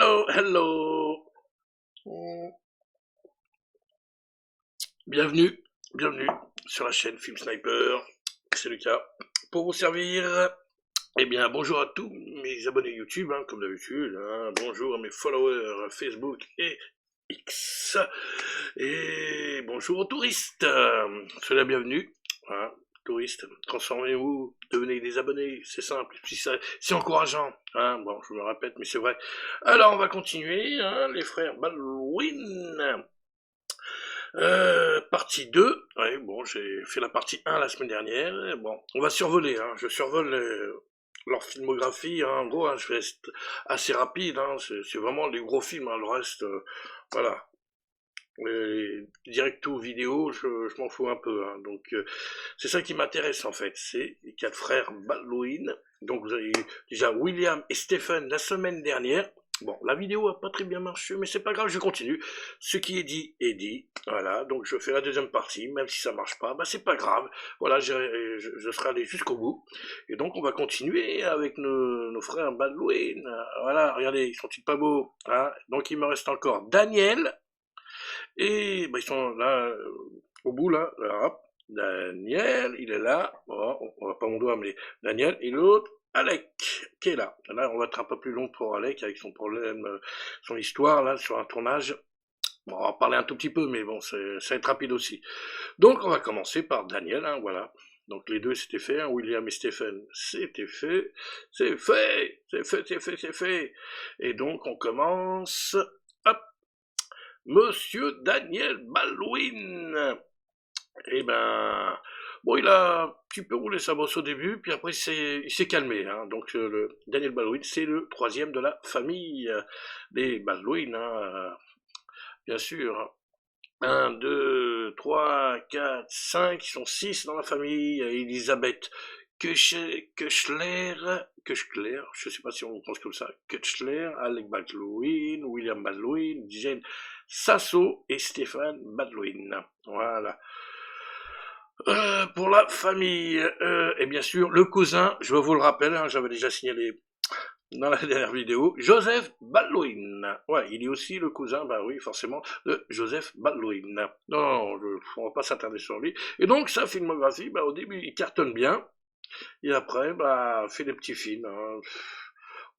Hello, hello. Mm. Bienvenue sur la chaîne Film Sniper. C'est Lucas. Pour vous servir, bonjour à tous mes abonnés YouTube, comme d'habitude. Bonjour à mes followers Facebook et X. Et bonjour aux touristes. Soyez la bienvenue. Voilà. Touristes, transformez-vous, devenez des abonnés, c'est simple, puis c'est encourageant, bon, je me répète, mais c'est vrai. Alors, on va continuer, les frères Baldwin, partie 2, ouais, bon, j'ai fait la partie 1 la semaine dernière, bon, on va survoler, je survole leur filmographie, en gros, je vais être assez rapide, c'est vraiment les gros films, le reste, voilà. Directo vidéo, je m'en fous un peu, donc c'est ça qui m'intéresse en fait, c'est les 4 frères Baldwin. Donc vous avez eu déjà William et Stephen la semaine dernière. Bon, la vidéo a pas très bien marché, mais c'est pas grave, je continue. Ce qui est dit, voilà, donc je fais la deuxième partie, même si ça marche pas, c'est pas grave, voilà, je serai allé jusqu'au bout, et donc on va continuer avec nos frères Baldwin, voilà, regardez, ils sont-ils pas beaux, donc il me reste encore Daniel, et ils sont là, au bout, là, hop. Daniel, il est là. Bon, on va pas mon doigt, mais Daniel. Et l'autre, Alec, qui est là. Là, on va être un peu plus long pour Alec, avec son problème, son histoire, là, sur un tournage. Bon, on va parler un tout petit peu, mais bon, ça va être rapide aussi. Donc, on va commencer par Daniel, voilà. Donc, les deux, c'était fait, William et Stephen, c'était fait. C'est fait. Et donc, on commence... Monsieur Daniel Baldwin. Bon, il a un petit peu roulé sa bosse au début, puis après il s'est calmé. Donc le Daniel Baldwin, c'est le 3e de la famille des Baldwin, bien sûr. 1, 2, 3, 4, 5, ils sont 6 dans la famille. Elisabeth Kuchler, je sais pas si on pense comme ça, Kuchler, Alec Baldwin, William Baldwin, Jane Sasso et Stephen Baldwin. Voilà. Pour la famille, et bien sûr, le cousin, je vous le rappelle, j'avais déjà signalé dans la dernière vidéo, Joseph Baldwin. Ouais, il est aussi le cousin, oui, forcément, de Joseph Baldwin. Non, on va pas s'attarder sur lui. Et donc, sa filmographie, au début, il cartonne bien. Et après, fait des petits films.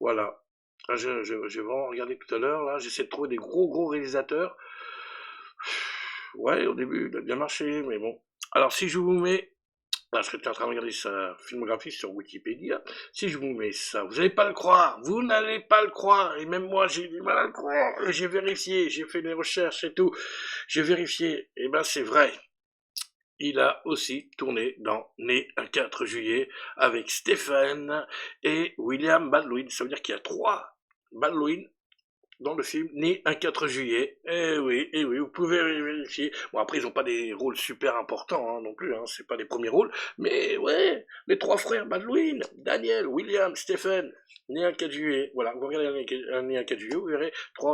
Voilà. J'ai vraiment regardé tout à l'heure, là, j'essaie de trouver des gros réalisateurs. Ouais, au début, il a bien marché, mais bon. Alors, si je vous mets... je serais en train de regarder sa filmographie sur Wikipédia. Si je vous mets ça, vous n'allez pas le croire. Vous n'allez pas le croire. Et même moi, j'ai du mal à le croire. J'ai vérifié, j'ai fait des recherches et tout. J'ai vérifié. C'est vrai. Il a aussi tourné dans Né un 4 juillet avec Stephen et William Baldwin. Ça veut dire qu'il y a 3 Baldwin dans le film Né un 4 juillet. Eh oui, vous pouvez vérifier. Bon, après, ils n'ont pas des rôles super importants non plus, c'est pas des premiers rôles. Mais ouais, les 3 frères Baldwin, Daniel, William, Stephen, Né un 4 juillet. Voilà, vous regardez Né un 4 juillet, vous verrez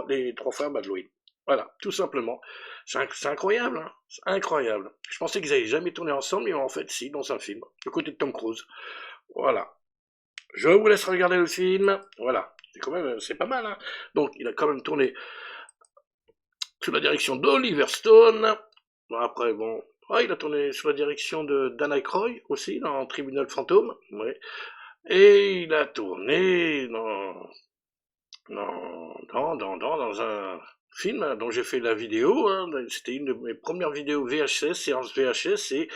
les 3 frères Baldwin. Voilà, tout simplement. C'est incroyable, c'est incroyable. Je pensais qu'ils n'avaient jamais tourné ensemble, mais en fait, si, dans un film, aux côtés de Tom Cruise. Voilà. Je vous laisse regarder le film. Voilà. C'est pas mal, Donc, il a quand même tourné sous la direction d'Oliver Stone. Bon, après, il a tourné sous la direction de Dan Aykroyd aussi, dans Tribunal Fantôme. Ouais. Et il a tourné dans un film dont j'ai fait la vidéo, c'était une de mes premières vidéos VHS, séance VHS, et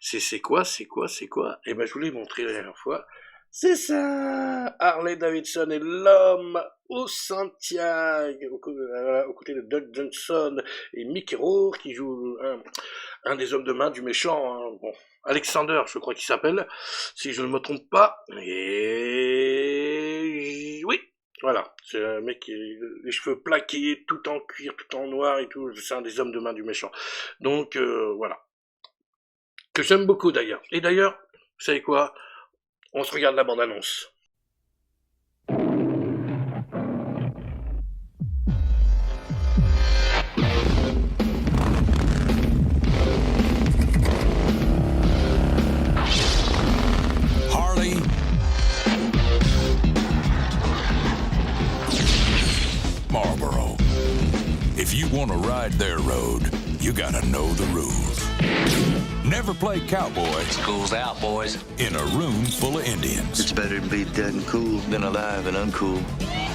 c'est quoi je vous l'ai montré la dernière fois. C'est ça, Harley Davidson et l'homme au Santiago, aux côtés de Doug Johnson et Mickey Rourke, qui joue un des hommes de main du méchant, Alexander, je crois qu'il s'appelle, si je ne me trompe pas, et oui. Voilà, c'est un mec qui a les cheveux plaqués, tout en cuir, tout en noir et tout, c'est un des hommes de main du méchant. Donc, voilà. Que j'aime beaucoup d'ailleurs. Et d'ailleurs, vous savez quoi ? On se regarde la bande-annonce. want to ride their road, you gotta know the rules. Never play cowboy. School's out, boys. In a room full of Indians. It's better to be dead and cool than alive and uncool.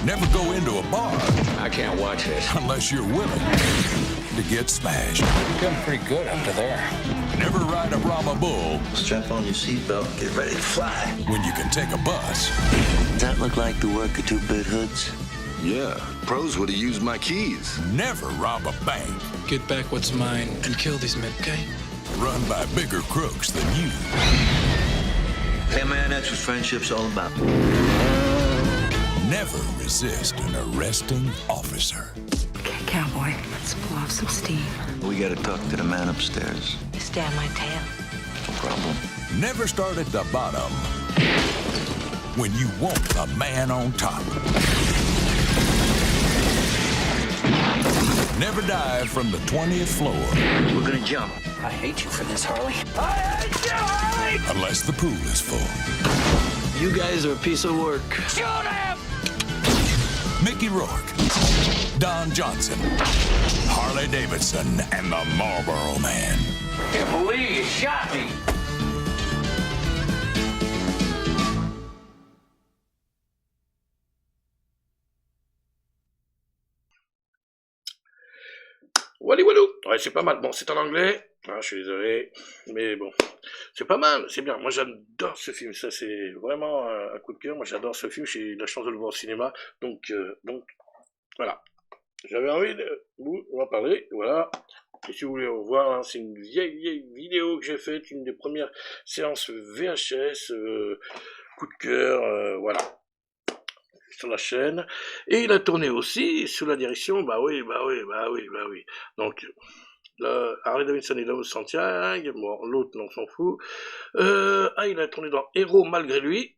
Never go into a bar. I can't watch this. Unless you're willing to get smashed. Getting pretty good up to there. Never ride a Brahma bull. Strap on your seatbelt, get ready to fly. When you can take a bus. Does that look like the work of two-bit hoods? Yeah, pros would have used my keys. Never rob a bank. Get back what's mine and kill these men, okay? Run by bigger crooks than you. Hey man, that's what friendship's all about. Never resist an arresting officer. Okay, cowboy, let's blow off some steam. We gotta talk to the man upstairs. Stand my tail. No problem. Never start at the bottom when you want the man on top. Never dive from the 20th floor. We're gonna jump. I hate you for this, Harley. Unless the pool is full. You guys are a piece of work. Mickey Rourke, Don Johnson, Harley Davidson, and the Marlboro Man. I can't believe you shot me. Walou. Ouais, c'est pas mal. Bon, c'est en anglais. Ah, je suis désolé. Mais bon, c'est pas mal. C'est bien. Moi, j'adore ce film. Ça, c'est vraiment un coup de cœur. Moi, j'adore ce film. J'ai eu la chance de le voir au cinéma. Donc voilà. J'avais envie de vous en parler. Voilà. Et si vous voulez revoir, hein, c'est une vieille vidéo que j'ai faite. Une des premières séances VHS. Coup de cœur. Voilà. Sur la chaîne, et il a tourné aussi sous la direction, bah oui. Donc, Harley Davidson et Love Santiago, bon, l'autre, on s'en fout. Il a tourné dans Héros malgré lui,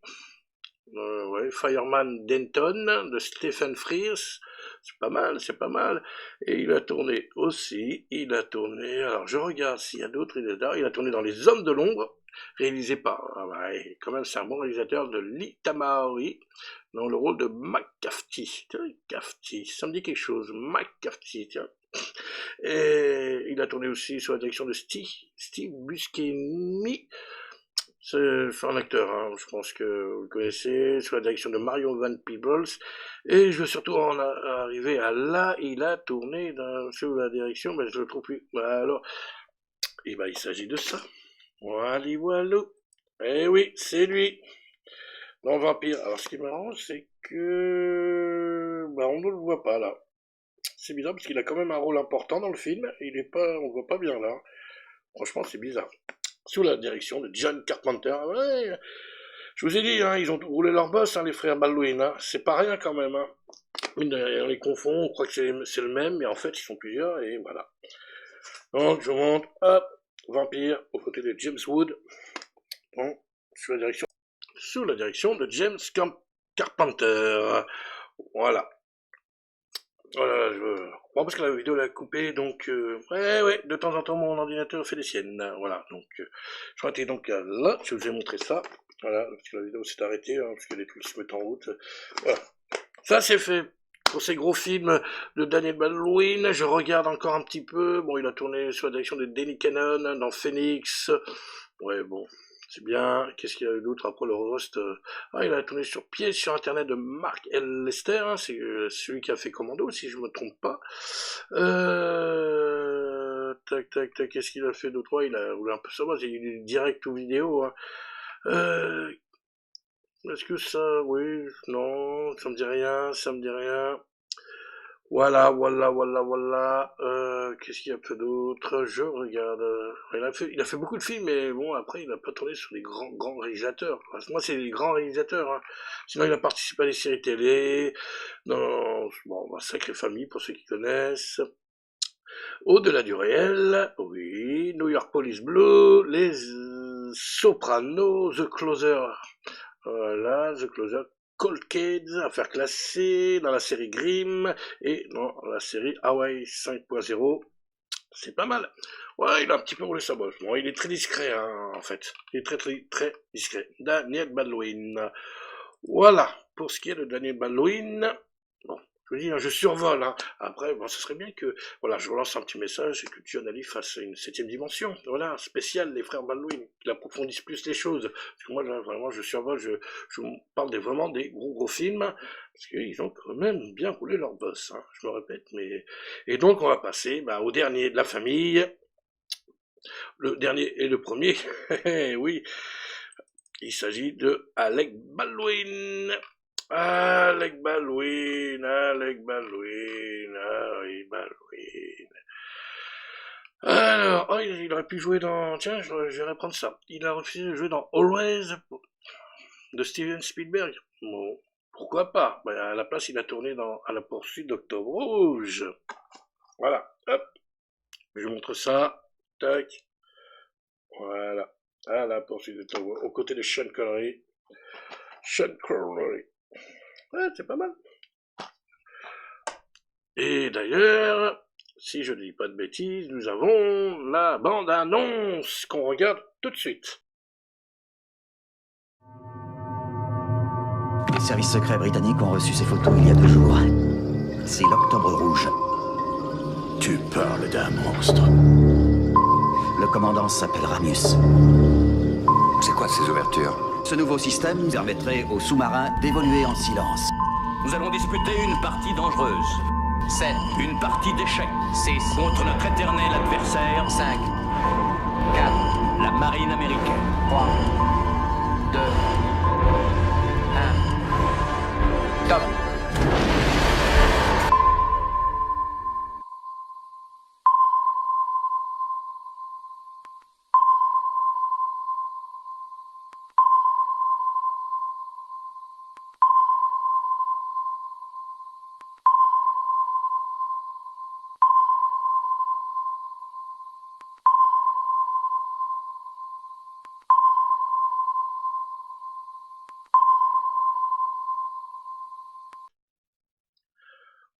Fireman Denton, de Stephen Frears, c'est pas mal. Et il a tourné aussi, alors je regarde s'il y a d'autres réalisateurs, il a tourné dans Les Hommes de l'Ombre, réalisé par, quand même c'est un bon réalisateur, de Lee Tamahori, dans le rôle de McCafferty. Ça me dit quelque chose, McCafferty, tiens. Et il a tourné aussi sous la direction de Steve Buscemi, c'est un acteur, hein, je pense que vous le connaissez, sous la direction de Mario Van Peebles, et je veux surtout en arriver à là, il a tourné sous la direction, mais je le trouve plus, alors, il s'agit de ça. Walou. Eh oui, c'est lui. Dans Vampire. Alors, ce qui est marrant, c'est que... on ne le voit pas, là. C'est bizarre, parce qu'il a quand même un rôle important dans le film. On le voit pas bien, là. Franchement, c'est bizarre. Sous la direction de John Carpenter. Ouais, je vous ai dit, hein, ils ont roulé leur boss, hein, les frères Baldwin. Hein. C'est pas rien, quand même. Hein. On les confond, on croit que c'est le même, mais en fait, ils sont plusieurs, et voilà. Donc, je monte, hop, Vampire, aux côtés de James Wood. Bon, sous la direction de James Carpenter. Voilà. Voilà, bon, parce que la vidéo l'a coupée, donc, de temps en temps, mon ordinateur fait des siennes. Voilà, donc, je m'arrêtais donc là, je vous ai montré ça. Voilà, parce que la vidéo s'est arrêtée, hein, parce que les trucs se mettent en route. Voilà. Ça, c'est fait. Pour ces gros films de Daniel Baldwin, je regarde encore un petit peu. Bon, il a tourné sous la direction de Danny Cannon, dans Phoenix. Ouais, bon. C'est bien. Qu'est-ce qu'il y a eu d'autre après le Rust? Il a tourné sur Piège sur Internet de Mark L. Lester, hein, c'est celui qui a fait Commando, si je me trompe pas. Tac, qu'est-ce qu'il a fait d'autre? Il a roulé un peu ça, c'est du direct ou vidéo. Hein. Est-ce que ça... Oui, non, ça me dit rien. Voilà. Qu'est-ce qu'il y a peu d'autre? Je regarde. Il a fait beaucoup de films, mais bon, après, il n'a pas tourné sur les grands réalisateurs. Moi, c'est les grands réalisateurs. Hein. Sinon, il a participé à des séries télé, dans Sacrée Famille, pour ceux qui connaissent. Au-delà du réel, oui. New York Police Blue, Les Sopranos, The Closer. Voilà, The Closer. Cold Case, Affaire classée, dans la série Grimm, et dans la série Hawaii 5.0, c'est pas mal. Ouais, il a un petit peu roulé sa bosse. Bon, il est très discret, hein, en fait. Il est très discret. Daniel Baldwin. Voilà, pour ce qui est de Daniel Baldwin, bon, Je vous dis, hein, je survole. Hein. Après, bon, ce serait bien que, voilà, je relance un petit message et que John Ali fasse une 7e dimension. Voilà, spéciale, les frères Baldwin, qu'il approfondisse plus les choses. Parce que moi, là, vraiment, je survole, je parle vraiment des gros films, parce qu'ils ont quand même bien roulé leur boss, hein, je me répète. Mais et donc, on va passer au dernier de la famille. Le dernier et le premier, oui, il s'agit de Alec Baldwin. Alec Baldwin, Alec Baldwin, Alec Baldwin. Alors, oh, il aurait pu jouer dans... Tiens, je vais reprendre ça. Il a refusé de jouer dans Always de Steven Spielberg. Bon, pourquoi pas. À la place, il a tourné dans À la poursuite d'Octobre Rouge. Voilà, hop. Je vous montre ça. Tac. Voilà. À la poursuite d'Octobre Rouge. Aux côtés de Sean Connery. Sean Connery. Ouais, c'est pas mal. Et d'ailleurs, si je ne dis pas de bêtises, nous avons la bande-annonce qu'on regarde tout de suite. Les services secrets britanniques ont reçu ces photos il y a 2 jours. C'est l'Octobre Rouge. Tu parles d'un monstre. Le commandant s'appelle Ramius. C'est quoi ces ouvertures? Ce nouveau système permettrait aux sous-marins d'évoluer en silence. Nous allons disputer une partie dangereuse. 7. Une partie d'échecs. 6. Contre notre éternel adversaire. 5. 4. La marine américaine. 3. 2. 1. Top.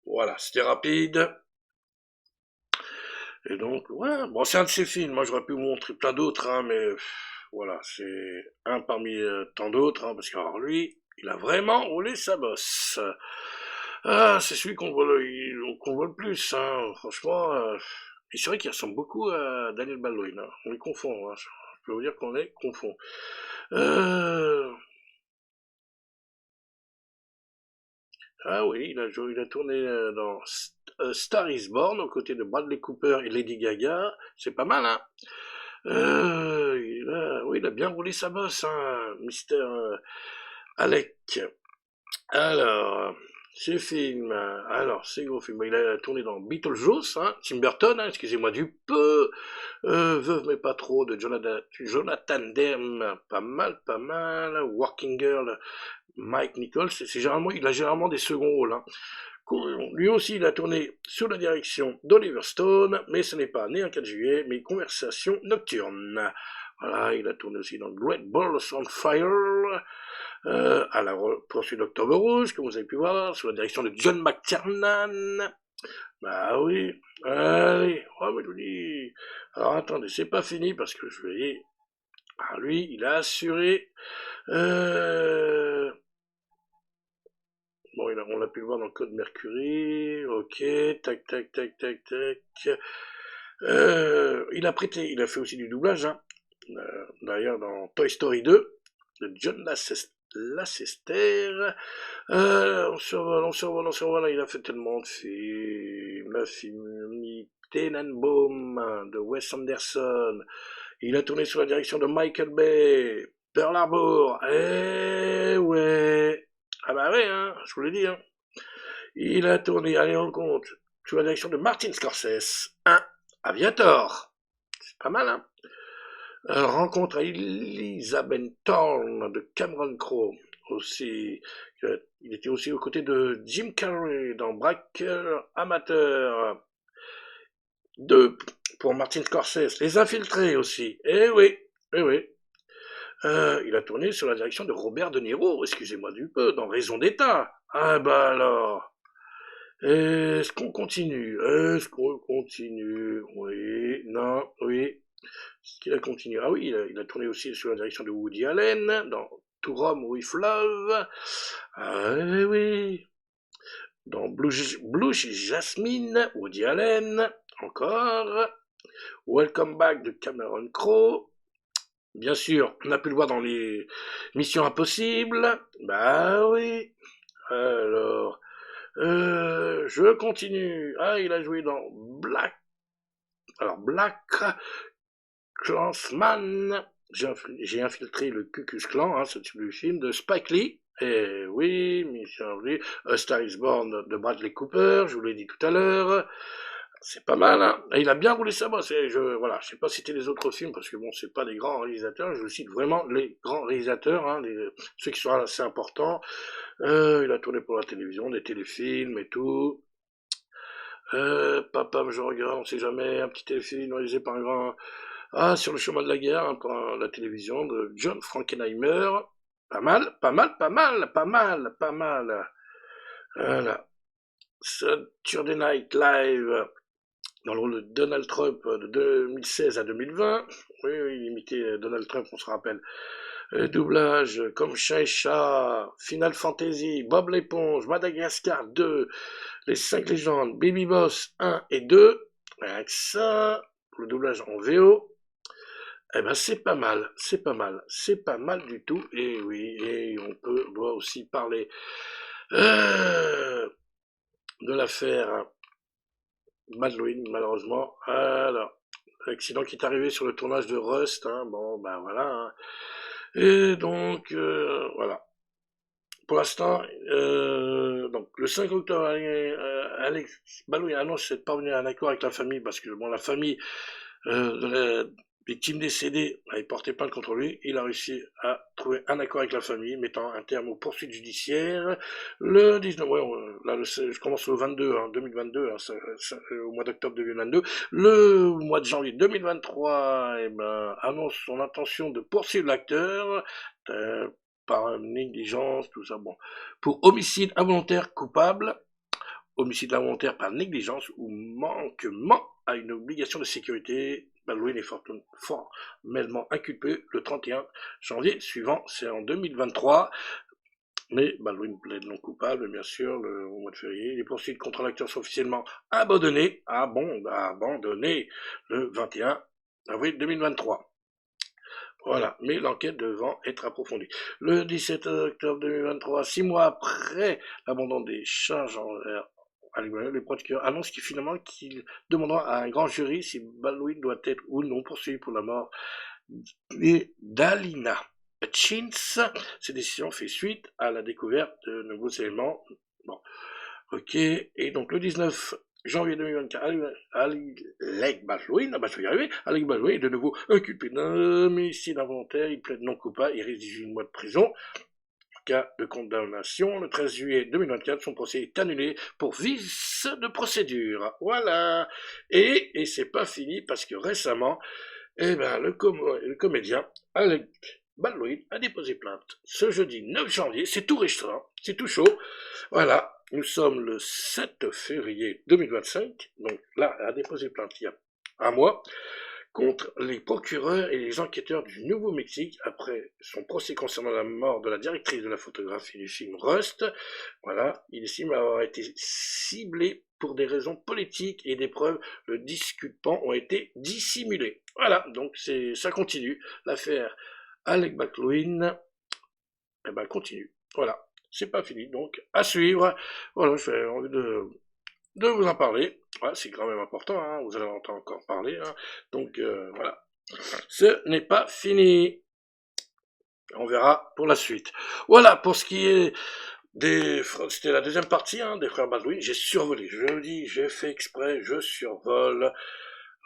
Voilà, c'était rapide. Et donc, ouais, bon, c'est un de ces films. Moi, j'aurais pu vous montrer plein d'autres, hein, mais voilà, c'est un parmi tant d'autres, hein, parce que alors, lui, il a vraiment roulé sa bosse. Ah, c'est celui qu'on voit le plus, hein, franchement. Et c'est vrai qu'il ressemble beaucoup à Daniel Baldwin. Hein. On les confond, hein, je peux vous dire qu'on les confond. Ah oui, il a tourné dans Star is Born aux côtés de Bradley Cooper et Lady Gaga. C'est pas mal, hein. Oui, il a bien roulé sa bosse, hein, Mister Alec. Alors, ces films, ces gros films. Il a tourné dans Beetlejuice, hein, Tim Burton, hein, excusez-moi du peu. Veuve mais pas trop de Jonathan Demme, pas mal. Working Girl, Mike Nichols, il a généralement des seconds rôles. Hein. Lui aussi, il a tourné sous la direction d'Oliver Stone, mais ce n'est pas Né un 4 juillet, mais Conversation nocturne. Voilà, il a tourné aussi dans Great Balls on Fire, à la poursuite d'Octobre Rouge, comme vous avez pu voir, sous la direction de John McTiernan. Bah oui, allez, oh, mais je vous dis. Alors attendez, c'est pas fini parce que je vais. Ah, lui, il a assuré. Bon, on a pu le voir dans le Code Mercury. Ok, tac. Il a fait aussi du doublage, hein. D'ailleurs, dans Toy Story 2, de John Lasseter. On survole, il a fait tellement de films. La film Tenenbaum de Wes Anderson. Il a tourné sous la direction de Michael Bay. Pearl Harbor. Eh ouais. Ah bah ouais, hein, je vous l'ai dit. Hein. Il a tourné, allez on compte, sous la direction de Martin Scorsese. Aviator. C'est pas mal, hein. Rencontre à Elizabeth Thorne de Cameron Crowe. Aussi, il était aussi aux côtés de Jim Carrey dans Braqueur Amateur. 2 pour Martin Scorsese. Les Infiltrés aussi. Eh oui. Il a tourné sous la direction de Robert De Niro, excusez-moi du peu, dans Raison d'État. Ah bah alors. Est-ce qu'on continue? Oui, non, oui. Est-ce qu'il a continué? Ah oui, il a tourné aussi sous la direction de Woody Allen, dans To Rome with Love. Ah oui. dans Blue Jasmine, Woody Allen, encore, Welcome Back de Cameron Crowe, bien sûr, on a pu le voir dans les Missions Impossibles, bah oui, alors, je continue, il a joué dans Black Klansman, j'ai infiltré le Ku Klux Klan, c'est le film de Spike Lee, et oui, Mission A Star is Born de Bradley Cooper, je vous l'ai dit tout à l'heure, c'est pas mal, hein. Et il a bien roulé sa bosse, je sais pas citer les autres films, parce que bon, c'est pas des grands réalisateurs, je cite vraiment les grands réalisateurs, hein, ceux qui sont assez importants, il a tourné pour la télévision, des téléfilms et tout, Papa, je regarde, on sait jamais, un petit téléfilm réalisé par un grand... Sur le chemin de la guerre, hein, pour la télévision, de John Frankenheimer. Pas mal. Voilà. Saturday Night Live, dans le rôle de Donald Trump de 2016 à 2020. Oui, il imitait Donald Trump, on se rappelle. Doublage comme Chien et Chat, Final Fantasy, Bob l'éponge, Madagascar 2, Les 5 légendes, Baby Boss 1 et 2, avec ça, le doublage en VO, c'est pas mal du tout, et oui, et on doit aussi parler de l'affaire Madeline, malheureusement, alors, l'accident qui est arrivé sur le tournage de Rust, voilà, hein. Et donc, voilà. Pour l'instant, donc le 5 octobre, Alex Baldwin annonce être parvenu à un accord avec la famille, parce que la famille de la victime décédée avait porté plainte contre lui. Il a réussi à trouver un accord avec la famille, mettant un terme aux poursuites judiciaires. Le 19, je commence le 22, 2022, au mois d'octobre 2022. Le mois de janvier 2023, annonce son intention de poursuivre l'acteur, par négligence, tout ça, pour homicide involontaire coupable, homicide involontaire par négligence ou manquement à une obligation de sécurité. Baldwin est formellement inculpé le 31 janvier suivant, c'est en 2023, mais Baldwin plaide non coupable, bien sûr, au mois de février. Les poursuites contre l'acteur sont officiellement abandonnées le 21 avril 2023. Voilà, mais l'enquête devant être approfondie. Le 17 octobre 2023, 6 mois après l'abandon des charges envers les procureurs annoncent qu'il demandera à un grand jury si Baldwin doit être ou non poursuivi pour la mort d'Alina Hutchins. Cette décision fait suite à la découverte de nouveaux éléments. Et donc le 19 janvier 2024, Alec Baldwin est de nouveau inculpé d'homicide involontaire, il plaide non coupable, il risque 18 mois de prison. En cas de condamnation, le 13 juillet 2024, son procès est annulé pour vice de procédure. Voilà. Et c'est pas fini, parce que récemment, le comédien Alec Baldwin a déposé plainte. Ce jeudi 9 janvier, c'est tout récent, c'est tout chaud. Voilà. Nous sommes le 7 février 2025, donc là, elle a déposé plainte il y a un mois, contre les procureurs et les enquêteurs du Nouveau-Mexique après son procès concernant la mort de la directrice de la photographie du film Rust. Voilà, il estime avoir été ciblé pour des raisons politiques et des preuves le disculpant ont été dissimulées. Voilà, donc ça continue. L'affaire Alec Baldwin, continue. Voilà. C'est pas fini, donc à suivre. Voilà, j'ai envie de vous en parler. Ouais, c'est quand même important, vous allez entendre encore parler. Donc voilà, ce n'est pas fini. On verra pour la suite. Voilà, pour ce qui est c'était la deuxième partie des frères Baldwin. J'ai survolé, je le dis, j'ai fait exprès, je survole.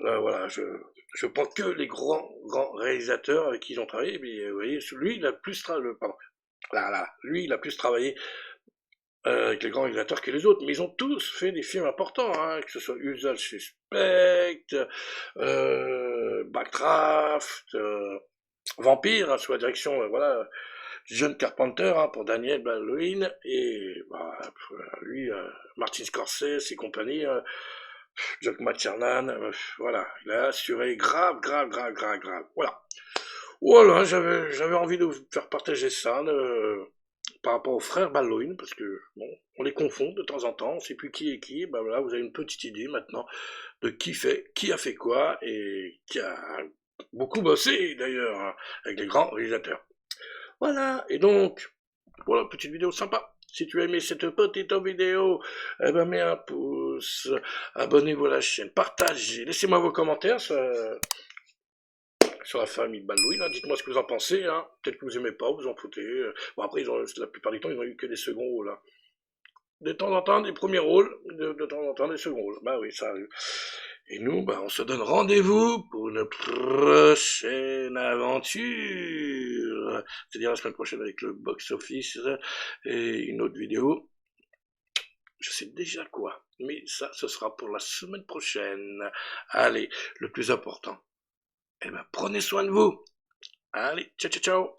Voilà, je prends que les grands réalisateurs avec qui ils ont travaillé. Mais vous voyez, lui, il a plus lui, il a plus travaillé avec les grands réalisateurs que les autres, mais ils ont tous fait des films importants, que ce soit Usual Suspect, Backdraft, Vampire, sous la direction, John Carpenter, pour Daniel Baldwin, et lui, Martin Scorsese et compagnie, Jack McTiernan, voilà, il a assuré grave, voilà. Voilà, j'avais envie de vous faire partager ça par rapport aux frères Baldwin, parce que, on les confond de temps en temps, on ne sait plus qui est qui, ben voilà, vous avez une petite idée maintenant de qui a fait quoi, et qui a beaucoup bossé d'ailleurs, hein, avec les grands réalisateurs. Voilà, et donc, voilà, petite vidéo sympa. Si tu as aimé cette petite vidéo, eh ben mets un pouce, abonnez-vous à la chaîne, partagez, laissez-moi vos commentaires sur la famille Balouine, là. Dites-moi ce que vous en pensez, hein. Peut-être que vous aimez pas, vous en foutez. Bon après, la plupart du temps, ils n'ont eu que des seconds rôles, hein. De temps en temps, des premiers rôles, de temps en temps, des seconds rôles. Bah oui, ça arrive. Et nous, bah, on se donne rendez-vous pour une prochaine aventure. C'est-à-dire la semaine prochaine avec le box-office et une autre vidéo. Je sais déjà quoi, mais ça, ce sera pour la semaine prochaine. Allez, le plus important, eh ben, prenez soin de vous. Allez, ciao, ciao, ciao.